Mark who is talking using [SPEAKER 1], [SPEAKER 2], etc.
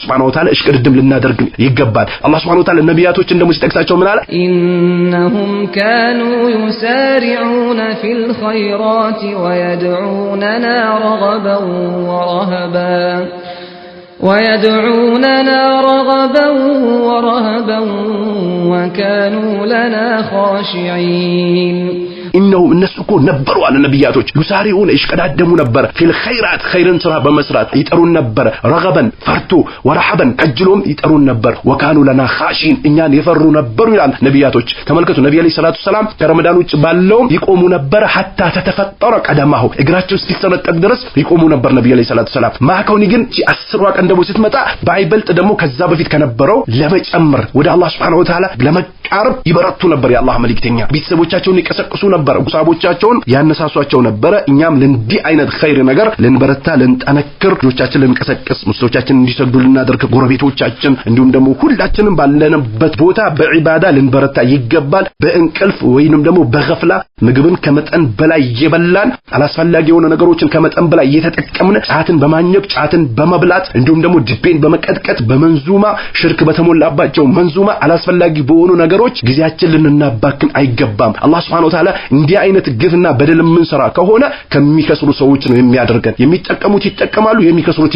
[SPEAKER 1] Subhanahu wa ta'ala እሽቅድድም ልናደርግ ይገባል Allah Subhanahu wa ta'ala ነቢያቶች እንደሞ ሲጠቅሳቸው ምን አለ
[SPEAKER 2] إنهم كانوا يسارعون في الخيرات ويدعوننا رغبا ورهبا وكانوا لنا خاشعين
[SPEAKER 1] إنهم النسكو نبروا على النبياتوች يسارعون يشقدادمو ነበር في الخيرات خيرن ስራ በመስራት ይጠሩን ነበር رغبا ፈርቶ ورهبا ከጅሎም ይጠሩን ነበር وكانوا لنا خاشعين እኛን የፈሩ ነበሩ ይላል ነቢያቶች ተመልከቱ ነብዩ አለይሂ ሰላቱ ሰላም ከረመዳን ውጭ ባለው ይቆሙ ነበር حتى تتفطر قدمه እግራቸው እስኪሰነጠቅ ድረስ ይቆሙ ነበር ነብዩ አለይሂ ሰላቱ ሰላም ማከውኒ ግን 10 ቀን ደግሞ ስትመጣ ባይበልጥ ደግሞ ከዛ በፊት ከነበረው ለመጨመር ወደ አላህ Subhanahu Wa Ta'ala ለመቃረብ ይበረቱ ነበር የአላህ መልእክተኛ ቤተሰቦቻቸውን ይቀሰቅሱ ነበር ሙሳቦቻቸውን ያነሳሷቸው ነበር እኛም ለእንዲህ አይነት ኸይር ነገር ለንበረታ ለንጠነክር ልጆቻችን ለንቀሰቅስ ሙስሊሞቻችን እንዲሰግዱ ልናደርግ ጎረቤቶቻችን እንዲሁም ደግሞ ሁላችንም ባለንበት ቦታ በዒባዳ ለንበረታ ይገባል በእንቅልፍ ወይንም ደግሞ በገፍላ ምግብን ከመጠን በላይ እየበላን አላስፈላጊ የሆነ ነገሮችን ከመጠን በላይ እየተጠቀምን ጫትን በማኘክ ጫትን በመብላት እንዲሁም ደግሞ ድቤን በመቀጥቀጥ በመንዙማ ሽርክ በተሞላባቸው መንዙማ አላስፈላጊ በሆኑ ነገሮች ጊዜያችን ልንናባክን አይገባም አላህ Subhanahu Wa Ta'ala እንዲህ አይነት ግፍና በደል ምን ሰራ ከሆነ ከሚከስሩ ሰዎች ነው የሚያደርገን የሚጠቀሙት ይጠቀማሉ የሚከስሩት